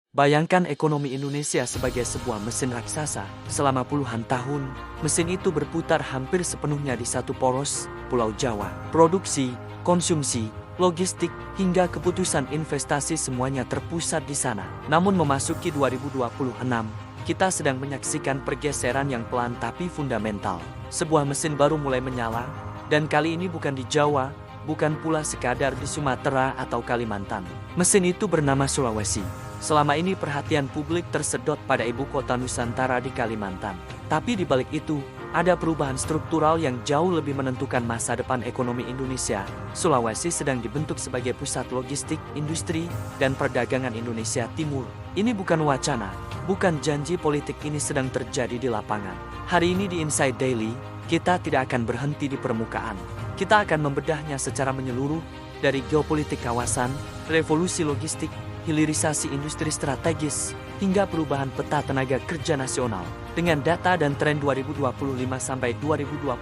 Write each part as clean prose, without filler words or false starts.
Bayangkan ekonomi Indonesia sebagai sebuah mesin raksasa. Selama puluhan tahun, mesin itu berputar hampir sepenuhnya di satu poros, Pulau Jawa. Produksi, konsumsi, logistik, hingga keputusan investasi semuanya terpusat di sana. Namun memasuki 2026, kita sedang menyaksikan pergeseran yang pelan tapi fundamental. Sebuah mesin baru mulai menyala, dan kali ini bukan di Jawa, bukan pula sekadar di Sumatera atau Kalimantan. Mesin itu bernama Sulawesi. Selama ini perhatian publik tersedot pada ibu kota Nusantara di Kalimantan. Tapi di balik itu, ada perubahan struktural yang jauh lebih menentukan masa depan ekonomi Indonesia. Sulawesi sedang dibentuk sebagai pusat logistik, industri, dan perdagangan Indonesia Timur. Ini bukan wacana, bukan janji politik, ini sedang terjadi di lapangan. Hari ini di Inside Daily, kita tidak akan berhenti di permukaan. Kita akan membedahnya secara menyeluruh, dari geopolitik kawasan, revolusi logistik, hilirisasi industri strategis, hingga perubahan peta tenaga kerja nasional. Dengan data dan tren 2025 sampai 2026,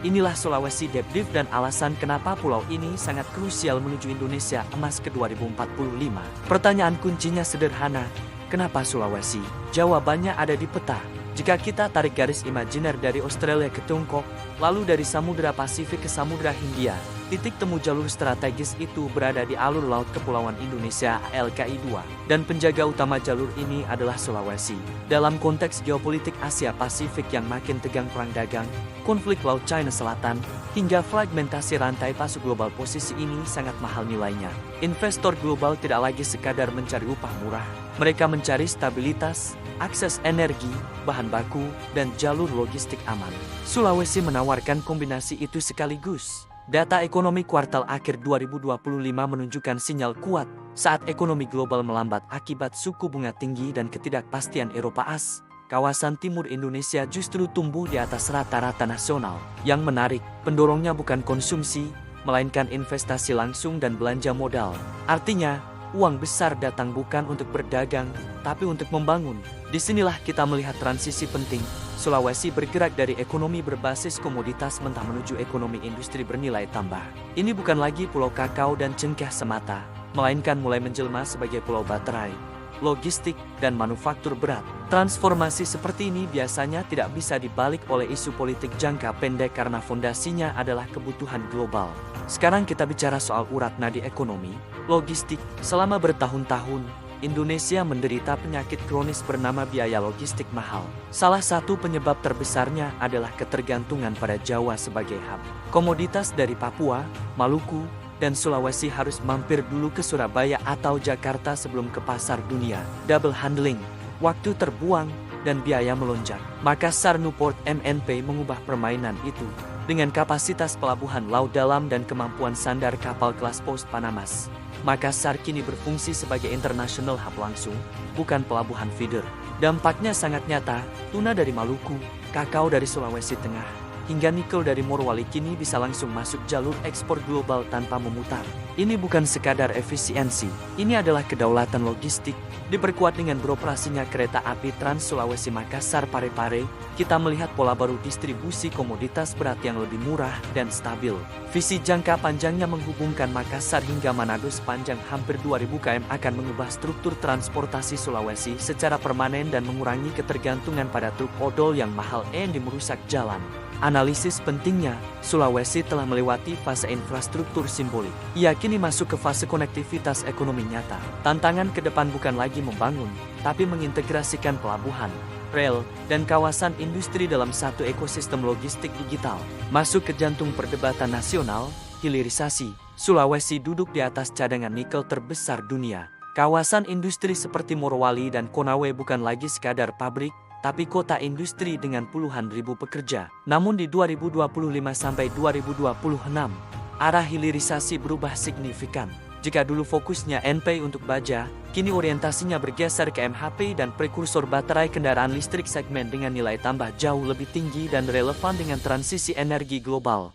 inilah Sulawesi Deep Dive dan alasan kenapa pulau ini sangat krusial menuju Indonesia Emas ke 2045. Pertanyaan kuncinya sederhana, kenapa Sulawesi? Jawabannya ada di peta. Jika kita tarik garis imajiner dari Australia ke Tiongkok, lalu dari Samudra Pasifik ke Samudra Hindia, titik temu jalur strategis itu berada di alur laut Kepulauan Indonesia (LKI 2), dan penjaga utama jalur ini adalah Sulawesi. Dalam konteks geopolitik Asia Pasifik yang makin tegang, perang dagang, konflik Laut China Selatan, hingga fragmentasi rantai pasok global, posisi ini sangat mahal nilainya. Investor global tidak lagi sekadar mencari upah murah, mereka mencari stabilitas, akses energi, bahan baku, dan jalur logistik aman. Sulawesi menawarkan kombinasi itu sekaligus. Data ekonomi kuartal akhir 2025 menunjukkan sinyal kuat saat ekonomi global melambat akibat suku bunga tinggi dan ketidakpastian Eropa AS. Kawasan timur Indonesia justru tumbuh di atas rata-rata nasional. Yang menarik, pendorongnya bukan konsumsi, melainkan investasi langsung dan belanja modal. Artinya, uang besar datang bukan untuk berdagang, tapi untuk membangun. Disinilah kita melihat transisi penting. Sulawesi bergerak dari ekonomi berbasis komoditas mentah menuju ekonomi industri bernilai tambah. Ini bukan lagi pulau kakao dan cengkeh semata, melainkan mulai menjelma sebagai pulau baterai, logistik, dan manufaktur berat. Transformasi seperti ini biasanya tidak bisa dibalik oleh isu politik jangka pendek karena fondasinya adalah kebutuhan global. Sekarang kita bicara soal urat nadi ekonomi, logistik. Selama bertahun-tahun, Indonesia menderita penyakit kronis bernama biaya logistik mahal. Salah satu penyebab terbesarnya adalah ketergantungan pada Jawa sebagai hub. Komoditas dari Papua, Maluku, dan Sulawesi harus mampir dulu ke Surabaya atau Jakarta sebelum ke pasar dunia. Double handling, waktu terbuang, dan biaya melonjak. Makassar Newport MNP mengubah permainan itu. Dengan kapasitas pelabuhan laut dalam dan kemampuan sandar kapal kelas Post Panamas, Makassar kini berfungsi sebagai international hub langsung, bukan pelabuhan feeder. Dampaknya sangat nyata, tuna dari Maluku, kakao dari Sulawesi Tengah, hingga nikel dari Morowali kini bisa langsung masuk jalur ekspor global tanpa memutar. Ini bukan sekadar efisiensi, ini adalah kedaulatan logistik. Diperkuat dengan beroperasinya kereta api Trans Sulawesi Makassar Parepare, kita melihat pola baru distribusi komoditas berat yang lebih murah dan stabil. Visi jangka panjangnya menghubungkan Makassar hingga Manado sepanjang hampir 2000 km akan mengubah struktur transportasi Sulawesi secara permanen dan mengurangi ketergantungan pada truk odol yang mahal dan merusak jalan. Analisis pentingnya, Sulawesi telah melewati fase infrastruktur simbolik. Ia kini masuk ke fase konektivitas ekonomi nyata. Tantangan ke depan bukan lagi membangun, tapi mengintegrasikan pelabuhan, rel, dan kawasan industri dalam satu ekosistem logistik digital. Masuk ke jantung perdebatan nasional, hilirisasi. Sulawesi duduk di atas cadangan nikel terbesar dunia. Kawasan industri seperti Morowali dan Konawe bukan lagi sekadar pabrik, tapi kota industri dengan puluhan ribu pekerja. Namun di 2025 sampai 2026, arah hilirisasi berubah signifikan. Jika dulu fokusnya NP untuk baja, kini orientasinya bergeser ke MHP dan prekursor baterai kendaraan listrik, segmen dengan nilai tambah jauh lebih tinggi dan relevan dengan transisi energi global.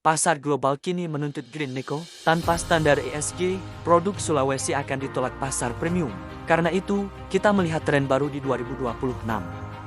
Pasar global kini menuntut green nickel. Tanpa standar ESG, produk Sulawesi akan ditolak pasar premium. Karena itu, kita melihat tren baru di 2026.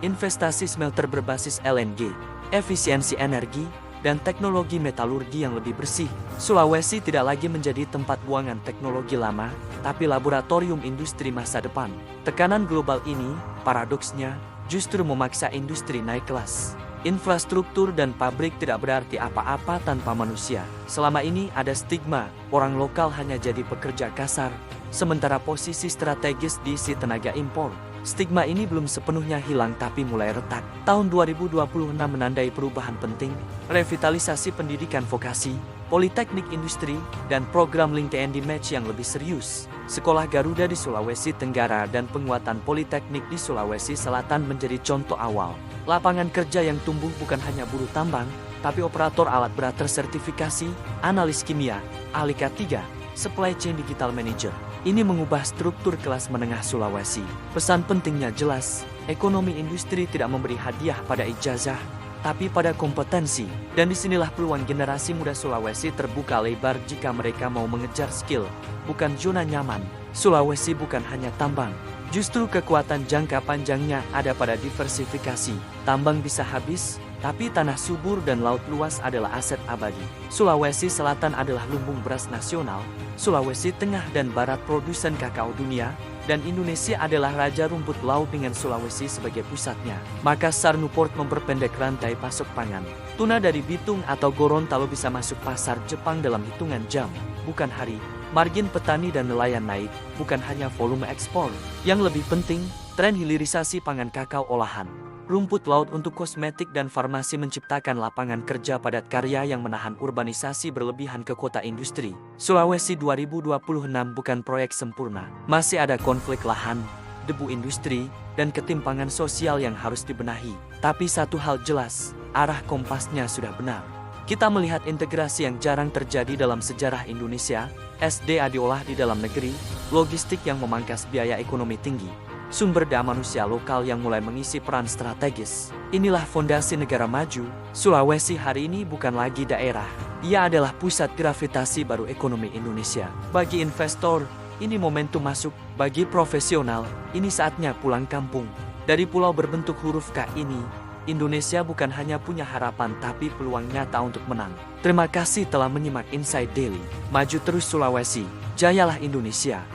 Investasi smelter berbasis LNG, efisiensi energi, dan teknologi metalurgi yang lebih bersih. Sulawesi tidak lagi menjadi tempat buangan teknologi lama, tapi laboratorium industri masa depan. Tekanan global ini, paradoksnya, justru memaksa industri naik kelas. Infrastruktur dan pabrik tidak berarti apa-apa tanpa manusia. Selama ini ada stigma, orang lokal hanya jadi pekerja kasar, sementara posisi strategis diisi tenaga impor. Stigma ini belum sepenuhnya hilang tapi mulai retak. Tahun 2026 menandai perubahan penting, revitalisasi pendidikan vokasi, politeknik industri, dan program Link TNI Match yang lebih serius. Sekolah Garuda di Sulawesi Tenggara dan penguatan politeknik di Sulawesi Selatan menjadi contoh awal. Lapangan kerja yang tumbuh bukan hanya buruh tambang, tapi operator alat berat tersertifikasi, analis kimia, ahli K3, supply chain digital manager. Ini mengubah struktur kelas menengah Sulawesi. Pesan pentingnya jelas, ekonomi industri tidak memberi hadiah pada ijazah, tapi pada kompetensi. Dan disinilah peluang generasi muda Sulawesi terbuka lebar jika mereka mau mengejar skill, bukan zona nyaman. Sulawesi bukan hanya tambang. Justru kekuatan jangka panjangnya ada pada diversifikasi. Tambang bisa habis, tapi tanah subur dan laut luas adalah aset abadi. Sulawesi Selatan adalah lumbung beras nasional, Sulawesi Tengah dan Barat produsen kakao dunia, dan Indonesia adalah raja rumput laut dengan Sulawesi sebagai pusatnya. Maka Sarnuport memperpendek rantai pasok pangan. Tuna dari Bitung atau Gorontalo bisa masuk pasar Jepang dalam hitungan jam, bukan hari. Margin petani dan nelayan naik, bukan hanya volume ekspor. Yang lebih penting, tren hilirisasi pangan kakao olahan. Rumput laut untuk kosmetik dan farmasi menciptakan lapangan kerja padat karya yang menahan urbanisasi berlebihan ke kota industri. Sulawesi 2026 bukan proyek sempurna. Masih ada konflik lahan, debu industri, dan ketimpangan sosial yang harus dibenahi. Tapi satu hal jelas, arah kompasnya sudah benar. Kita melihat integrasi yang jarang terjadi dalam sejarah Indonesia, SDA diolah di dalam negeri, logistik yang memangkas biaya ekonomi tinggi, sumber daya manusia lokal yang mulai mengisi peran strategis. Inilah fondasi negara maju. Sulawesi hari ini bukan lagi daerah, ia adalah pusat gravitasi baru ekonomi Indonesia. Bagi investor, ini momentum masuk. Bagi profesional, ini saatnya pulang kampung. Dari pulau berbentuk huruf K ini, Indonesia bukan hanya punya harapan tapi peluang nyata untuk menang. Terima kasih telah menyimak Inside Daily. Maju terus Sulawesi, jayalah Indonesia.